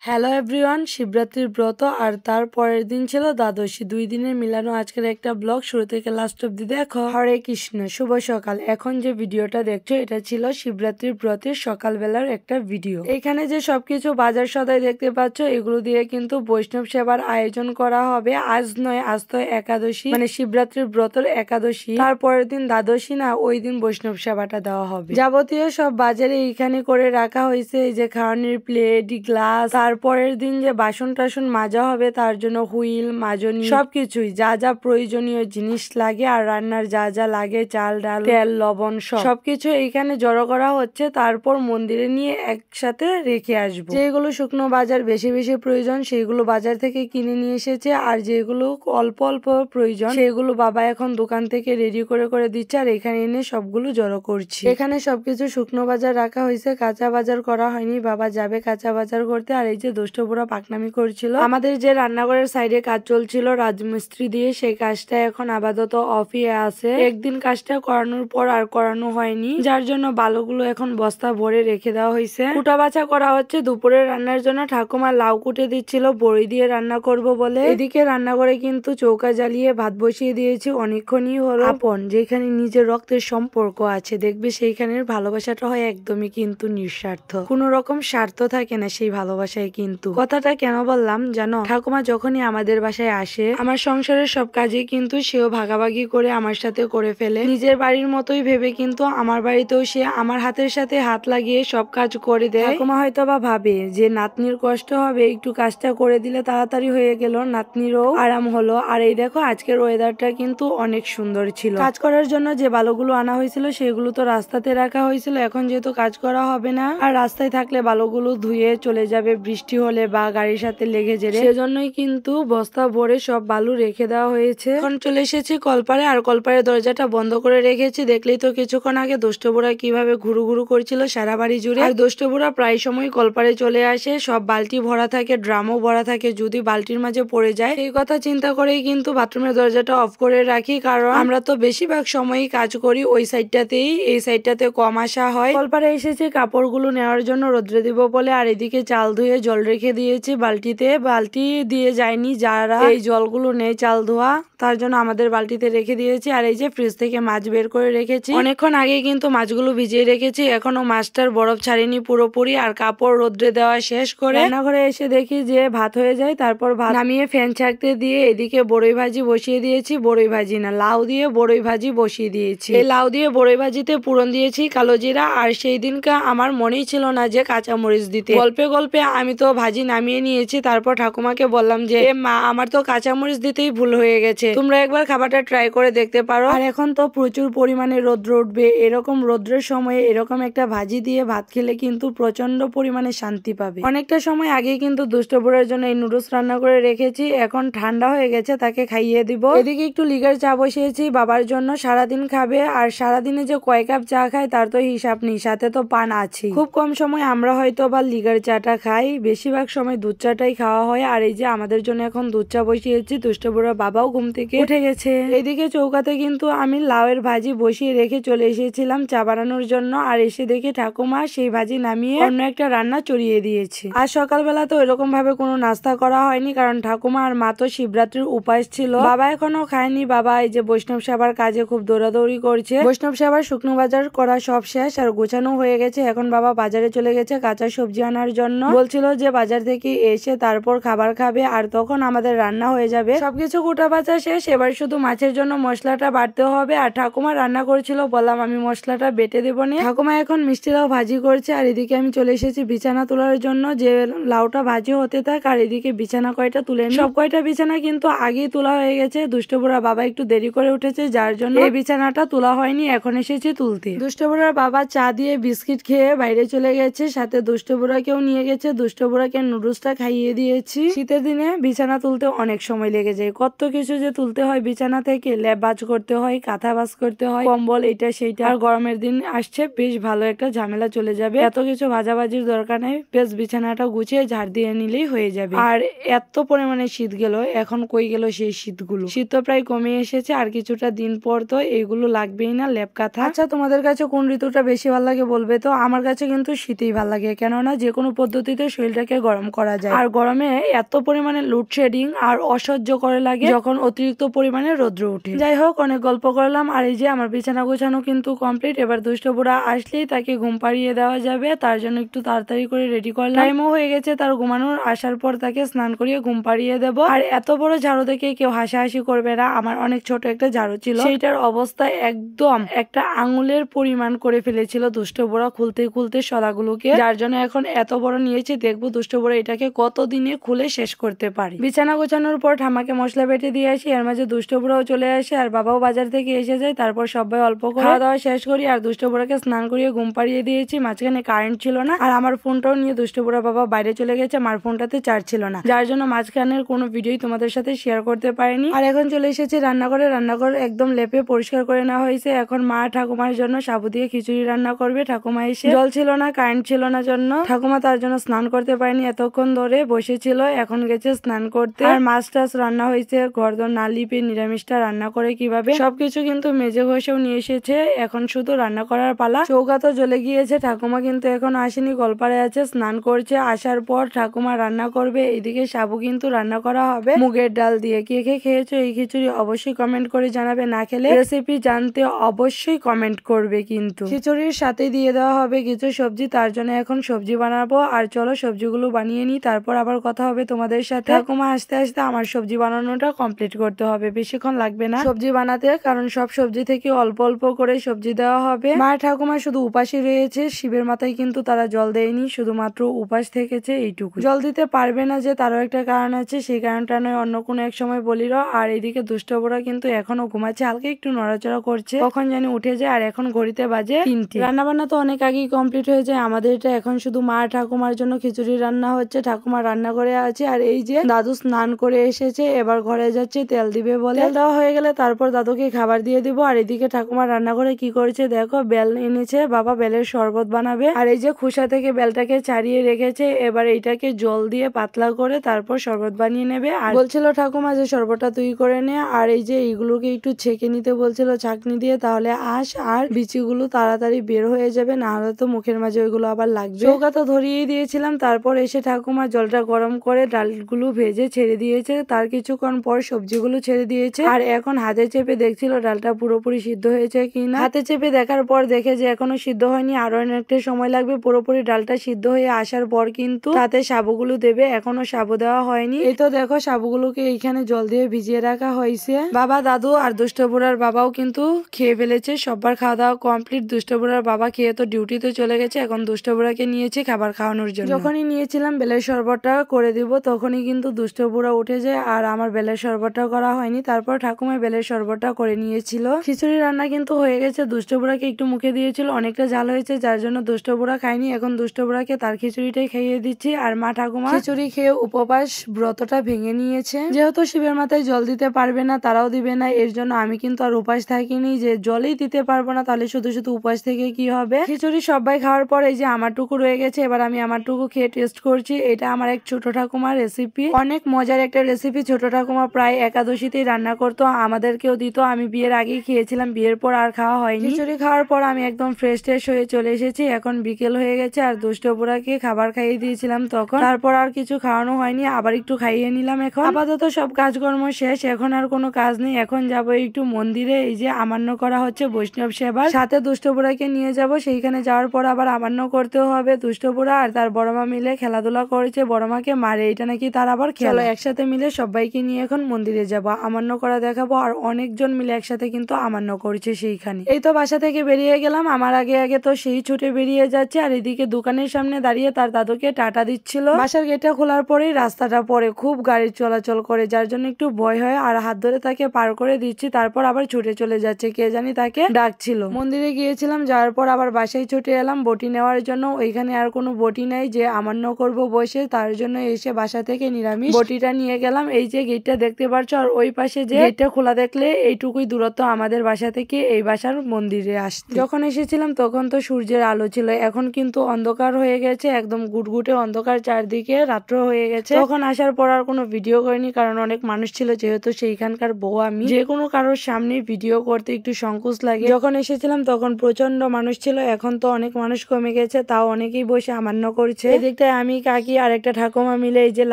Hello everyone, শিবরাত্রির ব্রত আর তার পরের দিন ছিল দ্বাদশী। 2 দিনের মিলানো আজকের একটা ব্লগ, শুরু থেকে লাস্ট অব্দি দেখো। হরে কৃষ্ণ, শুভ সকাল। এখন যে ভিডিওটা দেখছো এটা ছিল শিবরাত্রির ব্রতের সকালবেলার একটা ভিডিও। এখানে যে সবকিছু বাজার সদাই দেখতে পাচ্ছ এগুলো দিয়ে কিন্তু বৈষ্ণব সেবার আয়োজন করা হবে। আজ নয়, আজ তো একাদশী, মানে শিবরাত্রির ব্রতের একাদশী, তারপরের দিন দ্বাদশী না, ওই দিন বৈষ্ণব সেবাটা দেওয়া হবে। যাবতীয় সব বাজারে এইখানে করে রাখা হয়েছে। এই যে খাওয়ানোর প্লেট, গ্লাস, তারপরের দিন যে বাসন টাসন মাজা হবে তার জন্য হুইল, মাজনি, সবকিছুই যা যা প্রয়োজনীয় জিনিস লাগে আর রান্নার যা যা লাগে, চাল ডাল তেল লবণ সবকিছু এইখানে জড়ো করা হচ্ছে। তারপর মন্দিরে নিয়ে একসাথে রেখে আসবো। যেগুলো শুকনো বাজার বেশি বেশি প্রয়োজন সেইগুলো বাজার থেকে কিনে নিয়ে এসেছে, আর যেগুলো অল্প অল্প প্রয়োজন সেগুলো বাবা এখন দোকান থেকে রেডি করে করে দিচ্ছে, আর এখানে এনে সবগুলো জড়ো করছি। এখানে সবকিছু শুকনো বাজার রাখা হয়েছে, কাঁচা বাজার করা হয়নি। বাবা যাবে কাঁচা বাজার করতে। আর এই যে দুষ্ট বুড়া পাকনামি করছিল। আমাদের যে রান্নাঘরের সাইডে কাজ চলছিল রাজমিস্ত্রি দিয়ে, সেই কাজটা এখন আপাতত অফই আছে। একদিন কাজটা করানোর পর আর করানো হয়নি, যার জন্য বালুগুলো এখন বস্তা ভরে রেখে দেওয়া হয়েছে। কুটা বাছা করা হচ্ছে দুপুরের রান্নার জন্য। ঠাকুমা লাউ কুটে দিচ্ছিল বড়ি দিয়ে রান্না করব বলে। এদিকে রান্নাঘরে কিন্তু চৌকা জ্বালিয়ে ভাত বসিয়ে দিয়েছি। অনেকক্ষণই হলো। আপন যেখানে নিজের রক্তের সম্পর্ক আছে দেখবে সেইখানের ভালোবাসাটা হয় একদমই কিন্তু নিঃস্বার্থ, কোনো রকম স্বার্থ থাকে না সেই ভালোবাসায়। কিন্তু কথাটা কেন বললাম জানো, ঠাকুমা যখনই আমাদের বাসায় আসে আমার সংসারের সব কাজই কিন্তু সেও ভাগাভাগি করে আমার সাথে করে ফেলে। নিজের বাড়ির মতোই ভেবে কিন্তু আমার বাড়িতেও সে আমার হাতের সাথে হাত লাগিয়ে সব কাজ করে দেয়। ঠাকুমা হয়তো বা ভাবে যে নাতনির কষ্ট হবে, একটু কাজটা করে দিলে তাড়াতাড়ি হয়ে গেল, নাতনিরও আরাম হলো। আর এই দেখো আজকের ওয়েদারটা কিন্তু অনেক সুন্দর ছিল। কাজ করার জন্য যে বালুগুলো আনা হয়েছিল সেগুলো তো রাস্তাতে রাখা হয়েছিল। এখন যেহেতু কাজ করা হবে না, আর রাস্তায় থাকলে বালুগুলো ধুয়ে চলে যাবে বৃষ্টি হলে বা গাড়ির সাথে লেগে যেতে, সেজন্যই কিন্তু বস্তা ভরে সব বালু রেখে দেওয়া হয়েছে। এখন চলে এসেছি কলপারে, আর কলপারের দরজাটা বন্ধ করে রেখেছি। দেখলেই তো কিছুক্ষণ আগে দুষ্ট বুড়া কিভাবে ঘুরু ঘুরু করছিল সারা বাড়ি জুড়ে। আর দুষ্ট বুড়া প্রায় সময় কলপারে চলে আসে, সব বালতি ভরা থাকে, ড্রামও ভরা থাকে, যদি বালতির মাঝে পড়ে যায় এই কথা চিন্তা করেই কিন্তু বাথরুমের দরজাটা অফ করে রাখি। কারণ আমরা তো বেশিরভাগ সময়ই কাজ করি ওই সাইডটাতেই, এই সাইডটাতে কম আসা হয়। কলপারে এসেছে কাপড়গুলো নেওয়ার জন্য রোদ্রে দিব বলে। আর এদিকে চাল ধুয়ে জল রেখে দিয়েছি বালতিতে। বালতি দিয়ে যায়নি যারা এই জলগুলো নেই চাল ধোয়া, তার জন্য আমাদের বালতিতে রেখে দিয়েছি। আর এই যে ফ্রিজ থেকে মাছ বের করে রেখেছি, অনেকক্ষণ আগে কিন্তু মাছগুলো ভিজিয়ে রেখেছি, এখনো মাছটার বরফ ছাড়েনি পুরোপুরি। আর কাপড় রোদ্রে দেওয়া শেষ করে রান্নাঘরে এসে দেখি যে ভাত হয়ে যায়, তারপর ভাত নামিয়ে ফ্যান ছাকতে দিয়ে এদিকে বড়ই ভাজি বসিয়ে দিয়েছি। বড়ই ভাজি না, লাউ দিয়ে বড়ই ভাজি বসিয়ে দিয়েছি। এই লাউ দিয়ে বড়ই ভাজিতে পুরন দিয়েছি কালো জিরা। আর সেই দিনকা আমার মনেই ছিল না যে কাঁচামরিচ দিতে, গল্পে গল্পে আমি তো ভাজি নামিয়ে নিয়েছি। তারপর ঠাকুমাকে বললাম যে মা, আমার তো কাঁচামরিচ দিতেই ভুল হয়ে গেছে, তোমরা একবার খাবারটা ট্রাই করে দেখতে পারো। আর এখন তো প্রচুর পরিমাণে রৌদ্র উঠবে, এরকম রৌদ্রের সময়ে এরকম একটা ভাজি দিয়ে ভাত খেলে কিন্তু প্রচন্ড পরিমাণে শান্তি পাবে। অনেকটা সময় আগে কিন্তু দুষ্ট বুড়ার জন্য এই নুডলস রান্না করে রেখেছি, এখন ঠান্ডা হয়ে গেছে, তাকে খাইয়ে দিব। এদিকে একটু লিগার চা বসিয়েছি বাবার জন্য, সারাদিন খাবে। আর সারাদিনে যে কয় কাপ চা খায় তার তো হিসাব নেই, সাথে তো পান আছে। খুব কম সময় আমরা হয়তো বা লিগার চাটা খাই, বেশিরভাগ সময় দুধ চাটাই খাওয়া হয়। আর এই যে আমাদের জন্য এখন দুধ চা বসিয়েছি, দুষ্ট বুড়া বাবাও ঘুম থেকে উঠে গেছে। এইদিকে চৌকাতে কিন্তু আমি লাউয়ের ভাজি বসিয়ে রেখে চলে এসেছিলাম চা বানানোর জন্য। আর এসে দেখি ঠাকুমা সেই ভাজি নামিয়ে অন্য একটা রান্না চড়িয়ে দিয়েছে। আর সকালবেলা তো এরকম ভাবে কোনো নাস্তা করা হয়নি, কারণ ঠাকুমা আর মা তো শিবরাত্রির উপাস ছিল। বাবা এখনো খায়নি, বাবা এই যে বৈষ্ণব সেবার কাজে খুব দৌড়াদৌড়ি করছে। বৈষ্ণব সেবার শুকনো বাজার করা সব শেষ আর গোছানো হয়ে গেছে। এখন বাবা বাজারে চলে গেছে কাঁচা সবজি আনার জন্য। বলছিল যে বাজার থেকে এসে তারপর খাবার খাবে, আর তখন আমাদের রান্না হয়ে যাবে। সবকিছু কুটা বাছা শেষ, এবার শুধু মাছের জন্য মশলাটা বাটতে হবে। আর ঠাকুমা রান্না করেছিল, বললাম আমি মশলাটা বেটে দেবো না। ঠাকুমা এখন মিষ্টি লাউ ভাজি করছে। আর এদিকে আমি চলে এসেছি বিছানা তোলার জন্য, যে লাউটা ভাজি হতে থাক আর এদিকে বিছানা কয়টা তুলে নি। সব কয়টা বিছানা কিন্তু আগেই তোলা হয়ে গেছে। দুষ্টবুড়া বাবা একটু দেরি করে উঠেছে, যার জন্য এই বিছানাটা তোলা হয়নি, এখন এসেছে তুলতে। দুষ্টবুড়ার বাবা চা দিয়ে বিস্কিট খেয়ে বাইরে চলে গেছে, সাথে দুষ্টবুড়াকেও নিয়ে গেছে। দুষ্টবুড়াকে নুডলসটা খাইয়ে দিয়েছি। শীতের দিনে বিছানা তুলতে অনেক সময় লেগে যায়, কত কিছু যে তুলতে হয় বিছানা থেকে, লেপ ভাঁজ করতে হয়, কাঁথা ভাঁজ করতে হয়, কম্বল এটা সেইটা। আর গরমের দিন আসছে, বেশ ভালো একটা ঝামেলা চলে যাবে। এত কিছু ভাজাভাজির দরকার নেই, বেশ বিছানাটা গুছিয়ে ঝাড় দিয়ে নিলেই হয়ে যাবে। আর এত পরিমাণে শীত গেল, এখন কই গেল সেই শীতগুলো? শীত তো প্রায় কমে এসেছে, আর কিছুটা দিন পর তো এইগুলো লাগবেই না, লেপ কাঁথা। আচ্ছা, তোমাদের কাছে কোন ঋতুটা বেশি ভালো লাগে বলবে তো? আমার কাছে কিন্তু শীতই ভালো লাগে, কেননা যে কোনো পদ্ধতিতে শরীরটাকে গরম করা যায়। আর গরমে এত পরিমাণে লোডশেডিং আর অসহ্য করে লাগে যখন অতিরিক্ত পরিমাণে রৌদ্র ওঠে। যাই হোক, অনেক গল্প করলাম। আর এই যে আমার বিছানা গোছানো কিন্তু কমপ্লিট। এবার দুষ্ট বুড়া আসলেই তাকে ঘুম পাড়িয়ে দেওয়া যাবে, তার জন্য একটু তাড়াতাড়ি করে রেডি করলাম। টাইমও হয়ে গেছে তার ঘুমানোর, আসার পর তাকে স্নান করিয়ে ঘুম পাড়িয়ে দেবো। আর এত বড় ঝাড়ু দেখে কেউ হাসাহাসি করবে না, আমার অনেক ছোট একটা ঝাড়ু ছিল, সেইটার অবস্থা একদম একটা আঙুলের পরিমাণ করে ফেলেছিল দুষ্ট বুড়া খুলতে খুলতে সলাগুলোকে, যার জন্য এখন এত বড় নিয়েছি। দেখবো দুষ্ট বুড়া এটাকে কতদিনে খুলে শেষ করতে পারি। বিছানা গোছানোর পর ঠামাকে মশলা বেটে দিয়ে আসি, এর মাঝে দুষ্ট বুড়াও চলে আসে, আর বাবাও বাজার থেকে এসে যায়। তারপর সবাই অল্প করে খাওয়া দাওয়া শেষ করি, আর দুষ্ট বুড়াকে স্নান করিয়ে ঘুম পাড়িয়ে দিয়েছি। মাঝখানে কারেন্ট ছিল না, আর আমার ফোনটাও নিয়ে দুষ্ট বুড়া বাবা বাইরে চলে গেছে, আমার ফোনটাতে চার্জ ছিল না, যার জন্য মাঝখানের কোনো ভিডিওই তোমাদের সাথে শেয়ার করতে পারিনি। আর এখন চলে এসেছি রান্নাঘরে। রান্নাঘর একদম লেপে পরিষ্কার করে নেওয়া হয়েছে। এখন মা ঠাকুমার জন্য সাবু দিয়ে খিচুড়ি রান্না করবে। ঠাকুমা এসে, জল ছিল না, কারেন্ট ছিল না জন্য ঠাকুমা তার জন্য স্নান করতে পারেনি, এতক্ষণ ধরে বসেছিল, এখন গেছে স্নান করতে। আর মাছ টাছ রান্না হয়েছে, ঘরদোর না লিপে নিরামিষটা রান্না করে কিভাবে সবকিছু কিন্তু মেজে ঘষেও নিয়ে এসেছে, এখন শুধু রান্না করার পালা। চৌকা তো জ্বলে গিয়েছে, ঠাকুমা কিন্তু এখন আসেনি, গলপাড়ে আছে, স্নান করছে। আসার পর ঠাকুমা রান্না করবে। এইদিকে সাবু কিন্তু রান্না করা হবে মুগের ডাল দিয়ে। কে কে খেয়েছো এই খিচুড়ি অবশ্যই কমেন্ট করে জানাবে, না খেলে রেসিপি জানতে অবশ্যই কমেন্ট করবে। কিন্তু খিচুড়ির সাথে দিয়ে দেওয়া হবে কিছু সবজি, তার জন্য এখন সবজি বানাবো। আর চলো সবজিগুলো বানিয়ে নিই, তারপর আবার কথা হবে তোমাদের সাথে। ঠাকুমা আসতে আসতে আমার সবজি বানানোটা কমপ্লিট করতে হবে, বেশিক্ষণ লাগবে না সবজি বানাতে, কারণ সব সবজি থেকে অল্প অল্প করে সবজি দেওয়া হবে। মা ঠাকুমা শুধু উপাসী রয়েছে, শিবের মাথায় কিন্তু তারা জল দেয়নি, শুধুমাত্র উপাস থেকেছে এইটুকু। জল দিতে পারবে না যে তারও একটা কারণ আছে, সেই কারণটা নয় অন্য কোনো এক সময় বলির। আর এইদিকে দুষ্ট বুড়া কিন্তু এখনো ঘুমাচ্ছে, হালকা একটু নড়াচড়া করছে, কখন জানি উঠে যায়। আর এখন ঘড়িতে বাজে 3টে। রান্না বান্না তো অনেক আগেই কমপ্লিট হয়ে যায় আমাদের, এটা এখন শুধু মা ঠাকুমার জন্য খিচুড়ি রান্না হচ্ছে, ঠাকুমা রান্না করে আছে। আর এই যে দাদু স্নান করে এসেছে, এবার ঘরে যাচ্ছে তেল দিবে বলে। তেল দেওয়া হয়ে গেলে তারপর দাদুকে খাবার দিয়ে দিব। আর এদিকে ঠাকুমা রান্না করে কি করেছে দেখো, বেল এনেছে, বাবা বেলের শরবত বানাবে। আর এই যে খোসা থেকে বেলটাকে ছাড়িয়ে রেখেছে, এবার এইটাকে জল দিয়ে পাতলা করে তারপর শরবত বানিয়ে নেবে। আর বলছিল ঠাকুমা যে শরবতটা তুই করে নে, আর এই যে এইগুলোকে একটু ছেঁকে নিতে বলছিল ছাঁকনি দিয়ে, তাহলে আঁশ আর বিচিগুলো তাড়াতাড়ি বের হয়ে যাবে, না হলে তো মুখের মাঝে ওইগুলো আবার লাগবে। চৌকা তো ধরিয়েই দিয়েছিলাম। তারপর এসে ঠাকুমা জলটা গরম করে ডালগুলো ভেজে ছেড়ে দিয়েছে, তার কিছুক্ষণ পর সবজিগুলো ছেড়ে দিয়েছে। আর এখন হাতে চেপে দেখছিল ডালটা পুরোপুরি সিদ্ধ হয়েছে কিনা। হাতে চেপে দেখার পর দেখে যে এখনো সিদ্ধ হয়নি, আরো অনেকটা সময় লাগবে। পুরোপুরি ডালটা সিদ্ধ হয়ে আসার পর কিন্তু তাতে সাবুগুলো দেবে, এখনো সাবু দেওয়া হয়নি। এই তো দেখো সাবুগুলোকে এইখানে জল দিয়ে ভিজিয়ে রাখা হয়েছে। বাবা, দাদু আর দুষ্ট বুড়ার বাবাও কিন্তু খেয়ে ফেলেছে, সবার খাওয়া দাওয়া কমপ্লিট। দুষ্ট বুড়ার বাবা খেয়ে তো ডিউটিতে চলে গেছে, এখন দুষ্ট বুড়াকে নিয়েছি খাবার খাওয়ানোর জন্য। যখনই নিয়েছিলাম বেলের শরবতটা করে দিব, তখনই কিন্তু দুষ্ট বুড়া উঠে যায়, আর আমার বেলের শরবতটা করা হয়নি। তারপর ঠাকুমা বেলের শরবতটা করে নিয়েছিল। খিচুড়ি রান্না কিন্তু হয়ে গেছে, দুষ্ট বুড়াকে একটু মুখে দিয়েছিল, অনেকটা ঝাল হয়েছে, যার জন্য দুষ্ট বুড়া খায়নি। এখন দুষ্ট বুড়াকে তার খিচুড়িটাই খাইয়ে দিচ্ছি। আর মা ঠাকুমা খিচুড়ি খেয়ে উপবাস ব্রতটা ভেঙে নিয়েছে, যেহেতু শিবের মাথায় জল দিতে পারবে না, তারাও দিবে না, এর জন্য আমি কিন্তু আর উপাস থাকিনি, যে জলেই দিতে পারবো না তাহলে শুধু শুধু উপাস থেকে কি হবে। খিচুড়ি সবাই খাওয়ার পর এই যে আমারটুকু রয়ে গেছে, এবার আমি আমারটুকু খেয়ে টেস্ট করছি। এটা আমার এক ছোট ঠাকুমার রেসিপি, অনেক মজার একটা রেসিপি। ছোট ঠাকুমা প্রায় একাদশীতেই রান্না করতো, আমাদেরকেও দিত, আমি বিয়ের আগেই খেয়েছিলাম, বিয়ের পর আর খাওয়া হয়নি। খিচুড়ি খাওয়ার পর আমি একদম ফ্রেশ হয়ে চলে এসেছি, এখন বিকেল হয়ে গেছে। আর দুষ্ট বুড়াকে খাবার খাইয়ে দিয়েছিলাম তখন, তারপর আর কিছু খাওয়ানো হয়নি, আবার একটু খাইয়ে নিলাম। এখন আপাতত সব কাজকর্ম শেষ, এখন আর কোনো কাজ নেই, এখন যাবো একটু মন্দিরে। এই যে আমান্য করা হচ্ছে বৈষ্ণব সেবার, সাথে দুষ্ট বুড়াকে নিয়ে যাব, সেইখানে যাওয়ার পর আবার আমান্য করতেও হবে। দুষ্ট বুড়া আর তার বড় মা মিলে খেলাধুলা করেছে, বড় মাকে মারে, এটা নাকি তার আবার খেলো। একসাথে মিলে সবাইকে নিয়ে এখন মন্দিরে যাব, আমান্য করা দেখাবো। আর অনেকজন মিলে একসাথে কিন্তু আমান্য করছে সেইখানে। এই তো বাসা থেকে বেরিয়ে গেলাম, আমার আগে আগে তো সেই ছুটে বেরিয়ে যাচ্ছে। আর এদিকে দোকানের সামনে দাঁড়িয়ে তার দাদুকে টাটা দিচ্ছিল। বাসার গেটটা খোলার পরেই রাস্তাটা পরে খুব গাড়ি চলাচল করে, যার জন্য একটু ভয় হয়, আর হাত ধরে তাকে পার করে দিচ্ছি। তারপর আবার ছুটে চলে যাচ্ছে, কে জানি তাকে ডাকছিল। মন্দিরে গিয়েছিলাম, যাওয়ার পর আবার বাসায় ছুটে এলাম বটি নেওয়ার জন্য। ওইখানে আর কোনো বটি নাই যে আমান্য করব বসে, তার জন্য এসে বাসা থেকে নিরামিষ বটিটা নিয়ে গেলাম। এই যে গেটটা দেখতে পাচ্ছ, আর রাস্তার ওই পাশে যে গেটটা খোলা দেখলে এইটুকুই দূরত্ব আমাদের বাসা থেকে এই বাসার মন্দিরে আসতে। যখন এসেছিলাম তখন তো সূর্যের আলো ছিল, এখন কিন্তু অন্ধকার হয়ে গেছে, একদম গুটগুটে অন্ধকার, চারদিকে রাত্র হয়ে গেছে। তখন আসার পর আর কোনো ভিডিও করিনি, কারণ অনেক মানুষ ছিল, যেহেতু সেইখানকার বউ আমি, যে কোনো কারোর সামনে ভিডিও করতে একটু সংকোচ লাগে। যখন এসেছিলাম তখন প্রচন্ড মানুষ ছিল, এখন তো অনেক মানুষ কমে গেছে, তাও অনেকেই বসে আমান্য করছে। এদিকটায় আমি, কাকি আর একটা ঠাকুমা মিলে এই যে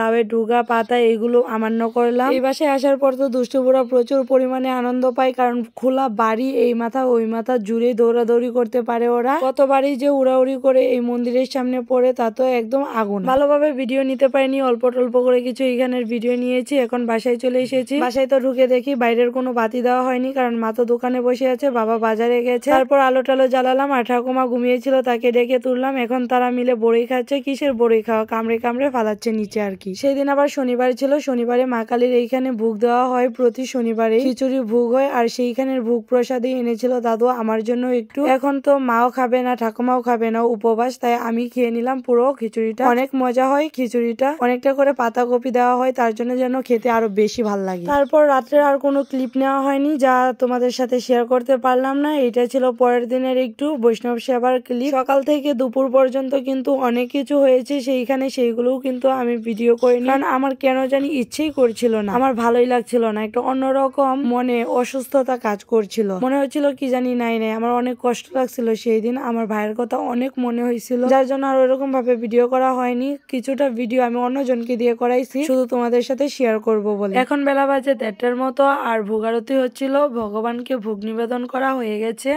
লাউয়ের ডুগা পাতা এগুলো আমান্য করলাম। এই বাসায় আসার পর তো দুষ্টুপুরা প্রচুর পরিমাণে আনন্দ পায়, কারণ খোলা বাড়ি, এই মাথা ওই মাথা জুড়ে দৌড়াদৌড়ি করতে পারে ওরা। কতবারই যে উড়াউড়ি করে এই মন্দিরের সামনে পড়ে, তা তো একদম আগুন। ভালোভাবে ভিডিও নিতে পারিনি, অল্প টল্প করে কিছু এখানের ভিডিও নিয়েছি। এখন বাসায় চলে এসেছি। বাসায় তো ঢুকে দেখি বাইরের কোনো বাতি দেওয়া হয়নি, কারণ মা তো দোকানে বসে আছে, বাবা বাজারে গেছে। তারপর আলো টালো জ্বালালাম, আর ঠাকুমা ঘুমিয়েছিল, তাকে ডেকে তুললাম। এখন তারা মিলে বড়ি খাচ্ছে। কিসের বড়ি খাওয়া, কামড়ে কামড়ে ফালাচ্ছে নিচে আর কি। সেই দিন আবার শনিবার ছিল, শনিবারে মা কালীর এইখানে ভোগ দেওয়া হয়, প্রতি শনিবারে খিচুড়ি ভোগ হয়, আর সেইখানের ভোগ প্রসাদই এনেছিল দাদু আমার জন্য একটু। এখন তো মাও খাবে না, ঠাকুমাও খাবে না, উপবাস, তাই আমি খেয়ে নিলাম পুরো খিচুড়িটা। অনেক মজা হয় খিচুড়িটা, অনেকটা করে পাতাকপি দেওয়া হয়, তার জন্য যেন খেতে আরো বেশি ভাল লাগে। তারপর রাত্রে আর কোনো ক্লিপ নেওয়া হয়নি, যা তোমাদের সাথে শেয়ার করতে পারলাম না। এটা ছিল পরের দিনের একটু বৈষ্ণব সেবার ক্লিপ। সকাল থেকে দুপুর পর্যন্ত কিন্তু অনেক কিছু হয়েছে সেইখানে, সেইগুলোও কিন্তু আমি ভিডিও করিনি, কারণ আমার কেন জানি ইচ্ছেই করছিল না, আমার ভালোই লাগছিল না, একটা অন্যরকম মনে অসুস্থতা কাজ করছিল, মনে হচ্ছিল কি জানি নাই নাই, আমার অনেক কষ্ট লাগছিল সেই দিন। আমার ভাইয়ের কথা অনেক মনে হয়েছিল, যার জন্য আর ওরকম ভাবে ভিডিও করা হয়নি। কিছুটা ভিডিও আমি অন্যজনকে দিয়ে করাইছি, শুধু তোমাদের সাথে শেয়ার করব বলে। এখন বেলা বাজে 1:30টার মতো, আর ভোগ আরতি হচ্ছিল, ভগবানকে ভোগ নিবেদন করা হয়ে গেছে।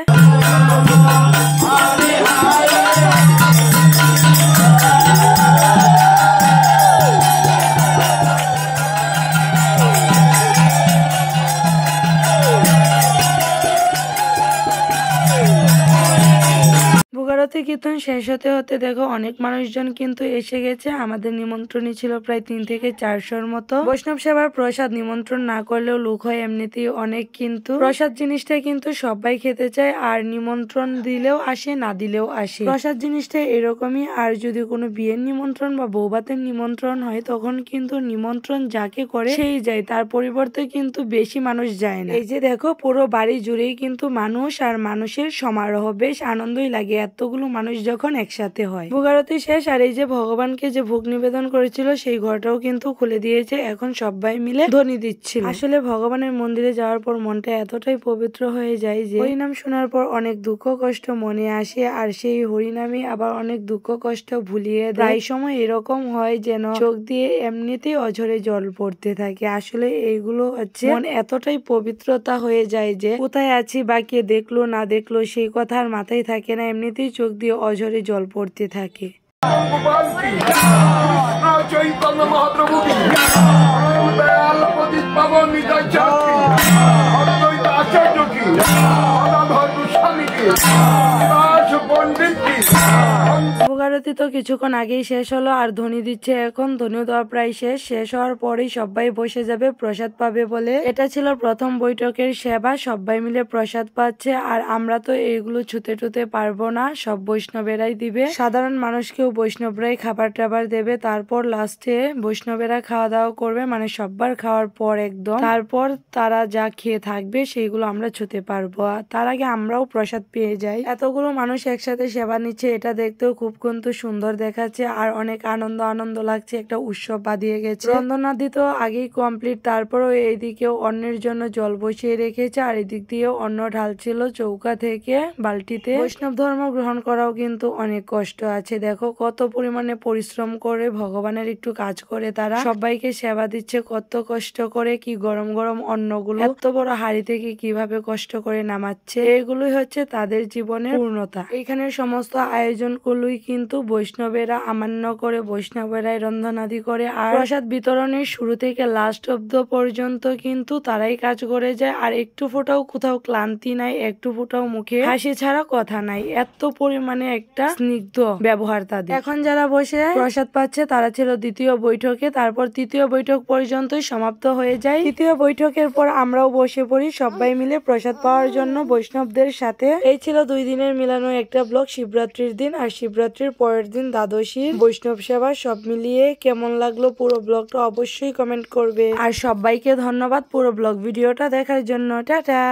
ভোগারতি কীর্তন শেষ হতে হতে দেখো অনেক মানুষজন কিন্তু এসে গেছে। আমাদের নিমন্ত্রণই ছিল প্রায় 3 থেকে 400-র মতো। বৈষ্ণব সেবার প্রসাদ নিমন্ত্রণ না করলেও লোক হয় এমনিতেই অনেক, কিন্তু প্রসাদ জিনিসটা কিন্তু সবাই খেতে চায়, আর নিমন্ত্রণ দিলেও আসে, না দিলেও আসে। প্রসাদ জিনিসটা এরকমই। আর যদি কোনো বিয়ের নিমন্ত্রণ বা বৌভাতের নিমন্ত্রণ হয়, তখন কিন্তু নিমন্ত্রণ যাকে করে সেই যায়, তার পরিবর্তে কিন্তু বেশি মানুষ যায় না। এই যে দেখো পুরো বাড়ি জুড়েই কিন্তু মানুষ আর মানুষের সমারোহ, বেশ আনন্দই লাগে এতগুলো মানুষ যখন একসাথে হয়। ভোগ আরতি শেষ, আর এই যে ভগবানকে যে ভোগ নিবেদন করেছিল সেই ঘরটাও কিন্তু খুলে দিয়েছে, এখন সবাই মিলে ধ্বনি দিচ্ছিল। আসলে ভগবানের মন্দিরে যাওয়ার পর মনটা এতটাই পবিত্র হয়ে যায় যে হরিনাম শোনার পর অনেক দুঃখ কষ্ট মনে আসে, আর সেই হরিনামে আবার অনেক দুঃখ কষ্ট ভুলিয়ে দেয়। প্রায় সময় এরকম হয় যেন চোখ দিয়ে এমনিতেই অঝরে জল পড়তে থাকে। আসলে এইগুলো হচ্ছে মন এতটাই পবিত্রতা হয়ে যায় যে কোথায় আছি বা কে দেখলো না দেখলো সেই কথা আর মাথায় থাকে না, এমনিতেই চোখ দিয়ে অঝরে জল পড়তে থাকে। ভোগ আরতি তো কিছুক্ষণ আগেই শেষ হলো, আর ধ্বনি দিচ্ছে এখন। ধ্বনি দেওয়া প্রায় শেষ হওয়ার পরেই সবাই বসে যাবে প্রসাদ পাবে বলে। এটা ছিল প্রথম বৈঠকের সেবা, সবাই মিলে প্রসাদ পাচ্ছে, আর আমরা তো এইগুলো ছুতে টুতে পারবো না, সব বৈষ্ণবেরাই দিবে। সাধারণ মানুষকেও বৈষ্ণবরাই খাবার টাবার দেবে, তারপর লাস্টে বৈষ্ণবেরা খাওয়া দাওয়া করবে, মানে সববার খাওয়ার পর একদম। তারপর তারা যা খেয়ে থাকবে সেইগুলো আমরা ছুতে পারবো, আর তার আগে আমরাও প্রসাদ পেয়ে যাই। এতগুলো মানুষ একসাথে সেবা নিচ্ছে, এটা দেখতেও খুব কিন্তু সুন্দর দেখাচ্ছে, আর অনেক আনন্দ লাগছে, একটা উৎসব বাঁধিয়ে গেছে। রন্ধনাদি তো আগেই কমপ্লিট, তারপরও এইদিকেও অন্যের জন্য জল বসিয়ে রেখেছে, আর এদিক দিয়েও অন্ন ঢালছিল চৌকা থেকে বালতিতে। বৈষ্ণব ধর্ম গ্রহণ করাও কিন্তু অনেক কষ্ট আছে, দেখো কত পরিমাণে পরিশ্রম করে ভগবানের একটু কাজ করে তারা সবাইকে সেবা দিচ্ছে, কত কষ্ট করে, কি গরম গরম অন্নগুলো এত বড় হাড়ি থেকে কিভাবে কষ্ট করে নামাচ্ছে। এগুলোই হচ্ছে তাদের জীবনের পূর্ণতা। এখানে সমস্ত আয়োজন গুলোই কিন্তু বৈষ্ণবেরা আমান্য করে, বৈষ্ণবেরাই রন্ধনাদি করে, আর প্রসাদ বিতরণের শুরু থেকে লাস্ট অব্দ পর্যন্ত কিন্তু তারাই কাজ করে যায়, আর একটু ফোটাও কোথাও ক্লান্তি নাই, একটু ফোটাও মুখে হাসি ছাড়া কথা নাই, এত পরিমাণে একটা স্নিগ্ধ ব্যবহার তাদের। এখন যারা বসে প্রসাদ পাচ্ছে তারা ছিল দ্বিতীয় বৈঠকে, তারপর তৃতীয় বৈঠক পর্যন্তই সমাপ্ত হয়ে যায়। তৃতীয় বৈঠকের পর আমরাও বসে পড়ি সবাই মিলে প্রসাদ পাওয়ার জন্য বৈষ্ণবদের সাথে। এই ছিল 2 দিনের মিলানো একটা ব্লগ, শিবরাত্রির দিন আর শিবরাত্রির শিবরাত্রির পরের দিন দ্বাদশীর বৈষ্ণব সেবা সব মিলিয়ে কেমন লাগলো পুরো ব্লগটা অবশ্যই কমেন্ট করবে। আর সবাইকে ধন্যবাদ পুরো ব্লগ ভিডিওটা দেখার জন্য। টাটা।